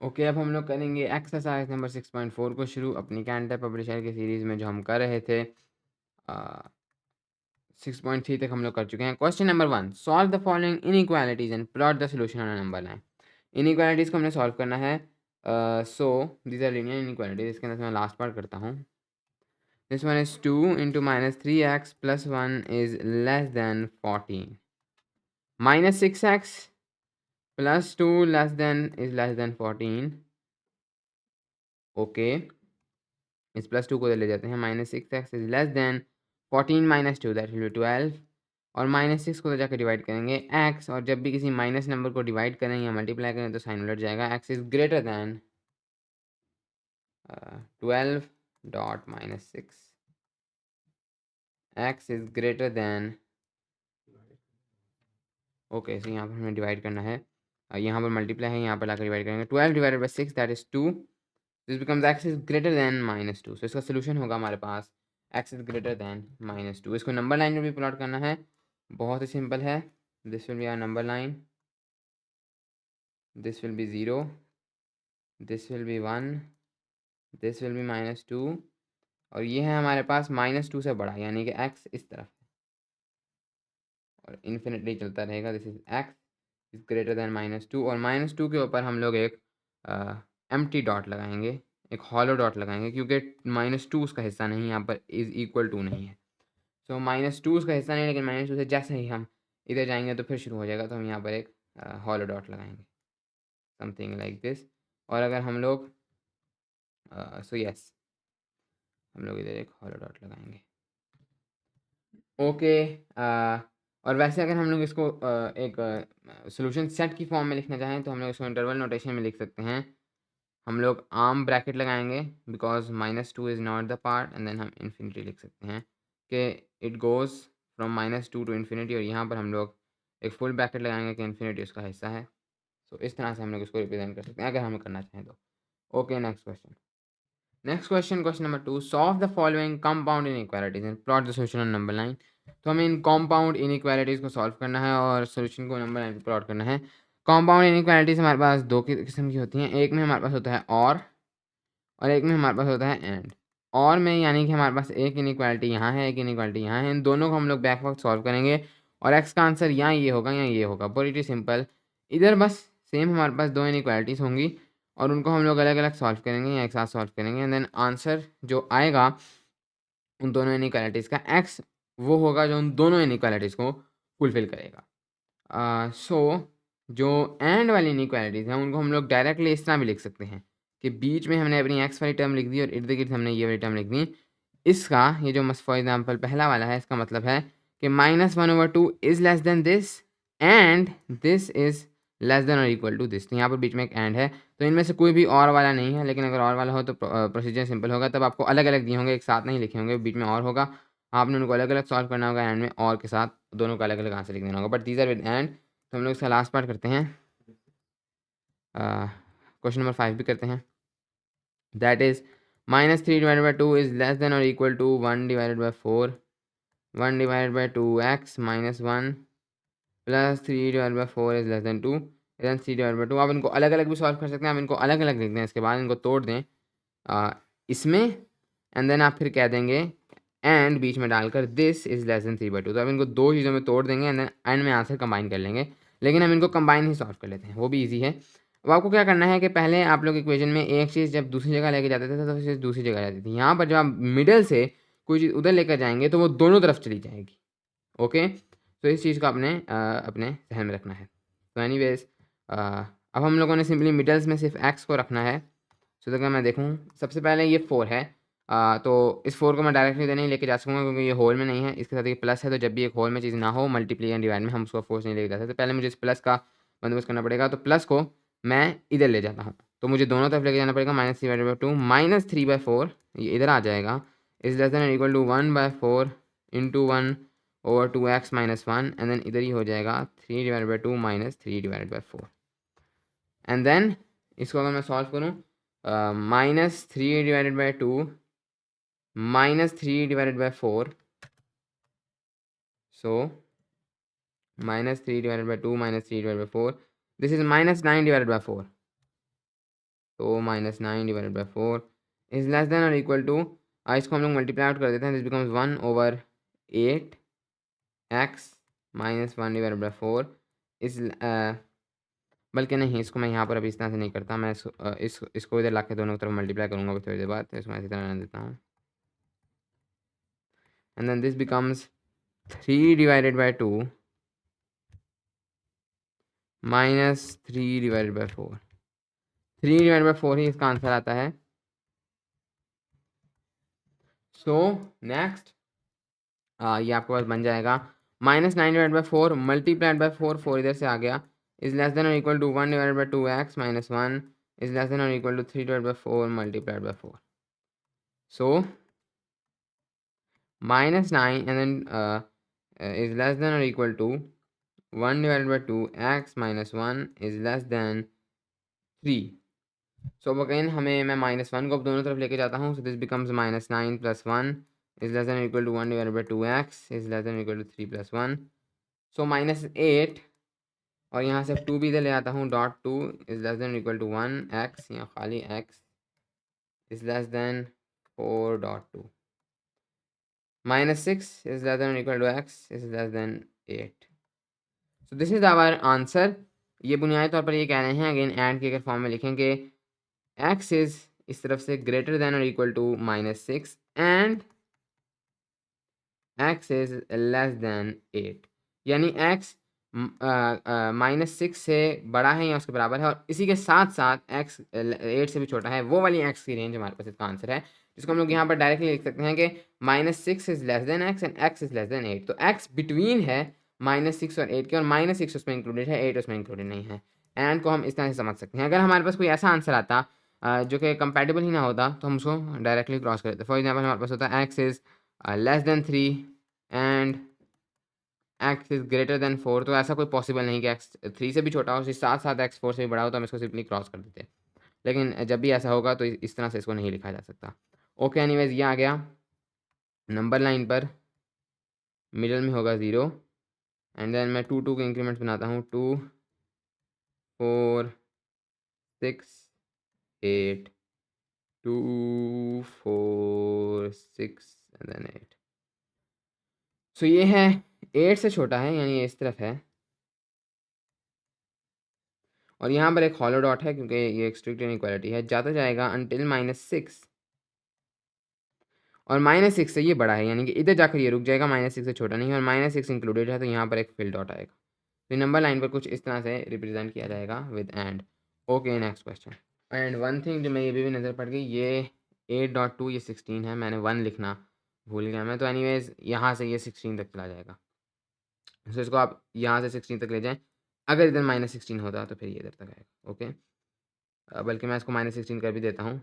Okay, अब हम लोग करेंगे एक्सरसाइज नंबर 6.4 को शुरू अपनी कैंटर पब्लिशर की सीरीज़ में जो हम कर रहे थे। 6.3 तक हम लोग कर चुके हैं। Question number 1, solve the following inequalities and plot the solution on a number line. Inequalities को हमने सॉल्व करना है। So these are linear inequalities. इसके अंदर मैं लास्ट पार्ट करता हूँ। This one is 2 into minus 3x plus 1 is less than 14, minus 6x plus 2 less than is less than 14। Okay, इस प्लस 2 को ले जाते हैं। Minus 6x is less than 14 minus 2 that will be 12, और minus 6 को तो जाकर डिवाइड करेंगे x, और जब भी किसी माइनस नंबर को डिवाइड करें या मल्टीप्लाई करें तो साइन उलट जाएगा। x is greater than 12 dot minus 6, x is greater than. Okay, so यहाँ पर हमें डिवाइड करना है, यहाँ पर मल्टीप्लाई है, यहाँ पर लाकर डिवाइड करेंगे। 12 divided by 6 that is 2, this becomes x is greater then minus 2। सो इसका सोल्यूशन होगा हमारे पास x is greater then minus 2। इसको नंबर लाइन में भी प्लॉट करना है, बहुत ही सिंपल है। This will be our number line, this will be 0, this will be 1, this will be minus 2, और ये है हमारे पास माइनस 2 से बड़ा, यानी कि x इस तरफ है और इन्फिनिटली चलता रहेगा। This is x is greater then minus 2, और माइनस 2 के ऊपर हम लोग एक एम्प्टी डॉट लगाएंगे, एक हॉलो डॉट लगाएंगे, क्योंकि माइनस 2 उसका हिस्सा नहीं, यहाँ पर इज इक्वल टू नहीं है। सो माइनस 2 उसका हिस्सा नहीं, लेकिन माइनस 2 से जैसे ही हम इधर जाएंगे तो फिर शुरू हो जाएगा, तो हम यहाँ पर एक हॉलो डॉट लगाएंगे, समथिंग लाइक दिस। और अगर हम लोग सो यस, हम लोग इधर एक हॉलो डॉट लगाएंगे। ओके, और वैसे अगर हम लोग इसको एक सॉल्यूशन सेट की फॉर्म में लिखना चाहें तो हम लोग इसको इंटरवल नोटेशन में लिख सकते हैं। हम लोग आर्म ब्रैकेट लगाएंगे because minus 2 is not the part, and then हम इन्फिनिटी लिख सकते हैं कि it goes from minus 2 to infinity, और यहाँ पर हम लोग एक फुल ब्रैकेट लगाएंगे कि इन्फिनिटी उसका हिस्सा है। सो इस तरह से हम लोग इसको रिप्रेजेंट कर सकते हैं अगर हम करना चाहें तो। Okay, next question. Next question, question number 2, solve the following compound inequalities and plot the solution on number line. तो हमें इन कंपाउंड इनइक्वालिटीज़ को सॉल्व करना है और सॉल्यूशन को नंबर लाइन पर प्लॉट करना है। कंपाउंड इनइक्वालिटीज़ हमारे पास दो किस्म की होती हैं। एक में हमारे पास होता है और एक में हमारे पास होता है एंड। और में यानी कि हमारे पास एक इनइक्वालिटी यहाँ है, एक इनइक्वालिटी यहाँ है। इन दोनों को हम लोग बैक वक्त सॉल्व करेंगे और एक्स का आंसर या ये होगा या ये होगा, प्रीटी सिंपल। इधर बस सेम हमारे पास दो इनइक्वालिटीज़ होंगी और उनको हम लोग अलग अलग सॉल्व करेंगे या एक साथ सॉल्व करेंगे, एंड देन आंसर जो आएगा उन दोनों इनइक्वालिटीज़ का, एक्स वो होगा जो उन दोनों इनइक्वालिटीज़ को फुलफिल करेगा। सो जो एंड वाली इनइक्वालिटीज़ हैं उनको हम लोग डायरेक्टली इस तरह भी लिख सकते हैं कि बीच में हमने अपनी एक्स वाली टर्म लिख दी और इर्द गिर्द हमने ये वाली टर्म लिख दी। इसका ये जो फॉर एग्जाम्पल पहला वाला है, इसका मतलब है कि -1/2 is less then this and this is less than और इक्वल टू दिस। तो यहाँ पर बीच में एक एंड है, तो इनमें से कोई भी और वाला नहीं है, लेकिन अगर और वाला हो तो प्रोसीजर सिंपल होगा। तब आपको अलग अलग दिए होंगे, एक साथ नहीं लिखे होंगे, बीच में और होगा, आपने उनको अलग अलग सॉल्व करना होगा, एंड में और के साथ दोनों का अलग अलग आंसर लिख देना होगा, but these are with end. तो हम लोग इसका लास्ट पार्ट करते हैं, क्वेश्चन नंबर 5 भी करते हैं। That is -3 divided by 2 is less than और equal to 1 divided by 4, 1 divided by 2x minus 1 plus 3 divided by 4 is less than 2, then 3 divided by 2। आप इनको अलग अलग भी सॉल्व कर सकते हैं, आप इनको अलग अलग लिख दें, इसके बाद इनको तोड़ दें इसमें, एंड देन आप फिर कह देंगे एंड बीच में डालकर दिस इज़ लेस देन 3/2। तो आप इनको दो चीज़ों में तोड़ देंगे एंड देन एंड में आंसर कंबाइन कर लेंगे, लेकिन हम इनको कंबाइन ही सॉल्व कर लेते हैं, वो भी ईजी है। अब आपको क्या करना है कि पहले आप लोग इक्वेशन में एक चीज़ जब दूसरी जगह लेके जाते थे तो दूसरी चीज़ दूसरी जगह जाती थी। यहाँ पर जब आप मिडल से कोई चीज़ उधर लेकर जाएंगे तो वो दोनों तरफ चली जाएगी। ओके, तो इस चीज़ को आपने अपने ध्यान में रखना है। तो एनीवेज अब हम लोगों ने सिंपली मिडल्स में सिर्फ एक्स को रखना है। सो अगर मैं देखूँ, सबसे पहले ये 4 है, तो इस 4 को मैं डायरेक्टली इधर नहीं लेके जा सकूँगा क्योंकि ये होल में नहीं है, इसके साथ ये प्लस है, तो जब भी एक होल में चीज़ ना हो मल्टीप्लाई एंड डिवाइड में हम उसको फोर्स नहीं लेके जा सकते। तो पहले मुझे इस प्लस का बंदोबस्त करना पड़ेगा, तो प्लस को मैं इधर ले जाता हूँ, तो मुझे दोनों तरफ लेके जाना पड़ेगा। -3/2 -3/4 ये इधर आ जाएगा, इज़ लेस देन और equal to 1/4 into 1/2x minus 1, and then इधर ही हो जाएगा 3/2 -3/4, एंड देन इसको अगर मैं सॉल्व करूँ, -3/2 -3/4, so -3/2 -3/4, this is -9/4, तो -9 divided by 4 is less than और इक्वल टू, इसको हम लोग मल्टीप्लाई आउट कर देते हैं, this becomes 1/8 x minus 1 divided by 4 is, बल्कि नहीं, इसको मैं यहाँ पर अभी इस तरह से नहीं करता, मैं इसको इधर ला के दोनों तरफ मल्टीप्लाई करूँगा अभी थोड़ी देर बाद, तो इसको मैं इसी तरह रहने देता हूँ, and then this becomes 3 divided by 2 minus 3 divided by 4, 3 divided by 4 ही इसका आंसर आता है। सो नेक्स्ट ये आपके पास बन जाएगा -9 डिवाइड बाय 4 मल्टीप्लाइड बाय 4, 4 इधर से आ गया, इज लेस देन और equal to 1 divided by 2x minus 1 is less than और equal to 3 divide by 4 multiplied by 4। So -9 and then is less than or equal to 1 divided by 2x minus 1 is less than 3. So again हमें, मैं -1 को अब दोनों तरफ लेके जाता हूँ, so this becomes -9 plus 1 is less than or equal to 1 divided by 2x is less than or equal to 3 plus 1. So -8 और यहाँ से 2 भी इधर ले आता हूँ, dot 2 is less than or equal to 1 x, यहाँ खाली x is less than 4 dot 2. -6 is less than or equal to x is less than 8. So this is our answer. ये बुनियादी तौर पर ये कह रहे हैं, अगेन एंड के अगर फॉर्म में लिखेंगे, x इज इस तरफ से ग्रेटर देन और equal to -6 and x is less than 8, यानी x -6 से बड़ा है या उसके बराबर है, और इसी के साथ साथ x 8 से भी छोटा है, वो वाली x की रेंज हमारे पास इसका आंसर है, जिसको हम लोग यहाँ पर डायरेक्टली लिख सकते हैं कि -6 is less then x and x is less than 8। तो x बिटवीन है -6 और 8 के, और -6 उसमें इंक्लूडेड है, 8 उसमें इंक्लूडेड नहीं है। एंड को हम इस तरह से समझ सकते हैं। अगर हमारे पास कोई ऐसा आंसर आता जो कि कंपैटिबल ही ना होता, तो हम उसको डायरेक्टली क्रॉस कर देते। फॉर एग्जाम्पल हमारे पास होता है x is less then 3 and x is greater than 4, तो ऐसा कोई पॉसिबल नहीं कि x 3 से भी छोटा हो, उसके साथ साथ x 4 से भी बड़ा हो, तो हम इसको सिंपली क्रॉस कर देते। लेकिन जब भी ऐसा होगा तो इस तरह से इसको नहीं लिखा जा सकता। ओके, एनीवेज ये आ गया नंबर लाइन पर, मिडल में होगा 0, एंड देन मैं 2 2 के इंक्रीमेंट्स बनाता हूँ, 2 4 6 8 2 4 6 एंड देन 8। सो ये है 8 से छोटा है, यानी ये इस तरफ है, और यहाँ पर एक हॉलो डॉट है क्योंकि ये एक स्ट्रिक्ट इनइक्वालिटी है, जाता जाएगा अनटिल -6, और -6 से ये बड़ा है, यानी कि इधर जाकर ये रुक जाएगा, -6 से छोटा नहीं है, और -6 इंक्लूडेड है, तो यहाँ पर एक फिल डॉट आएगा। तो नंबर लाइन पर कुछ इस तरह से रिप्रेजेंट किया जाएगा with and. Okay, next question. And one thing जो मैं ये भी नज़र पड़ गई, ये 8.2 ये 16 है, मैंने 1 लिखना भूल गया मैं, तो एनीवेज यहाँ से ये 16 तक चला जाएगा। तो इसको आप यहाँ से 16 तक ले जाएं, अगर इधर -16 होता तो फिर ये इधर तक आएगा। ओके, बल्कि मैं इसको -16 कर भी देता हूँ,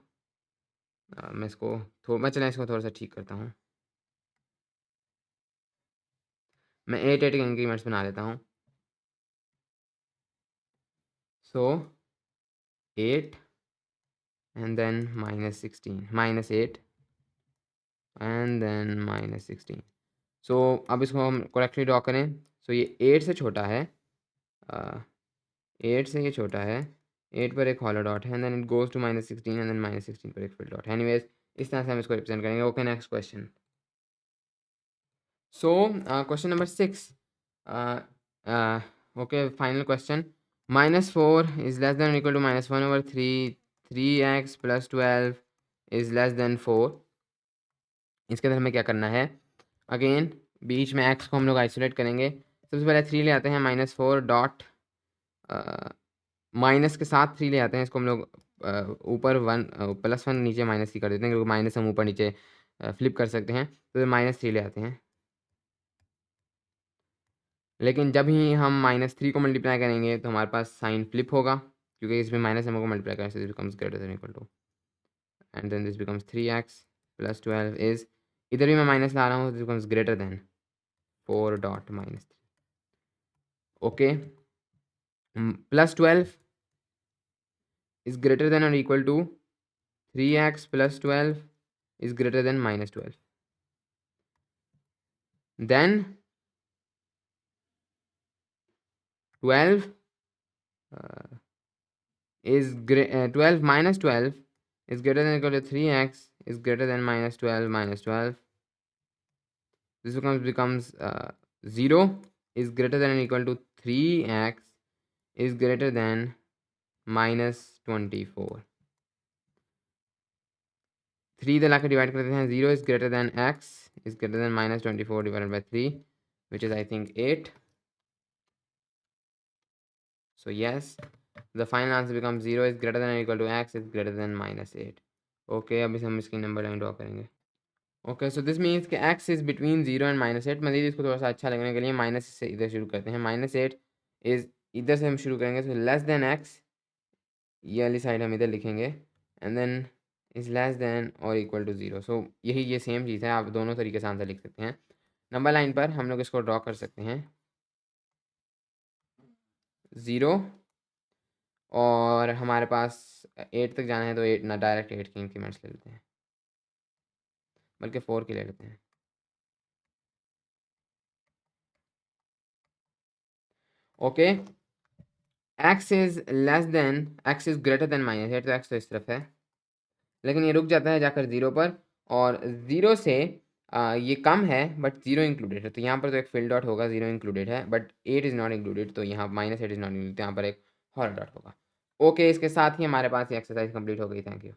मैं इसको मैं चलें इसको थोड़ा सा ठीक करता हूँ, मैं 8 8 के इंक्रीमेंट्स बना लेता हूँ। सो 8 एंड देन -8 एंड देन -16। सो अब इसको हम करेक्टली ड्रॉ करें। सो ये 8 से छोटा है, 8 से ये छोटा है, 8 पर एक हॉलो डॉट है, and then it goes to -16 and then -16 पर एक फिल डॉट है। एनीवेज इस तरह से हम इसको रिप्रेजेंट करेंगे। Okay, next question. So question number 6, okay, final question. -4 is less than equal to -1/3, 3x + 12 is less than 4। इसके अंदर हमें क्या करना है, अगेन बीच में x को हम लोग आइसोलेट करेंगे। सबसे पहले 3 ले आते हैं, -4 डॉट माइनस के साथ 3 ले आते हैं, इसको हम लोग ऊपर 1 +1 नीचे -3 कर देते हैं, क्योंकि माइनस हम ऊपर नीचे फ्लिप कर सकते हैं, तो -3 ले आते हैं। लेकिन जब ही हम -3 को मल्टीप्लाई करेंगे तो हमारे पास साइन फ्लिप होगा, क्योंकि इसमें माइनस हम को मल्टीप्लाई करें, this becomes greater than equal to, and then this becomes 3x + 12 is, इधर भी मैं माइनस ला रहा हूँ, this becomes greater than 4 dot -3। Okay, +12 is greater than or equal to 3x + 12 is greater than -12. Then 12 is 12 minus 12 is greater than or equal to 3x is greater than minus 12 minus 12. This becomes 0 is greater than or equal to 3x is greater than minus 24. 3 इधर लाकर divide कर देते हैं. 0 is greater than x is greater than minus 24 divided by 3, which is I think 8. So yes, the final answer becomes 0 is greater than or equal to x is greater than minus 8. Okay, अब इसे हम इसकी number line draw करेंगे. Okay, so this means कि x is between 0 and minus 8. मज़ीद इसको थोड़ा सा अच्छा लगने के लिए माइनस से इधर शुरू करते हैं. माइनस 8 इज़ इधर से हम शुरू करेंगे, सो लेस देन x, ये वाली साइड हम इधर लिखेंगे, and then is less than और इक्वल टू 0. सो यही ये सेम चीज़ है, आप दोनों तरीके से आंसर लिख सकते हैं. नंबर लाइन पर हम लोग इसको ड्रॉ कर सकते हैं 0, और हमारे पास 8 तक जाना है तो 8 ना, डायरेक्ट 8 के इंक्रीमेंट्स ले लेते हैं, बल्कि 4 के ले लेते हैं. Okay, x is less then, x is greater than minus 8, तो x तो इस तरफ है, लेकिन ये रुक जाता है जाकर 0 पर, और 0 से ये कम है बट 0 इंक्लूडेड है, तो यहाँ पर तो एक फिल डॉट होगा, 0 इंक्लूडेड है बट 8 इज़ नॉट इंक्लूडेड, तो यहाँ माइनस 8 इज़ नॉट इंक्लूडेड, तो यहाँ पर एक हॉट डॉट होगा. ओके, इसके साथ ही हमारे पास ये एक्सरसाइज कंप्लीट हो गई. Thank you.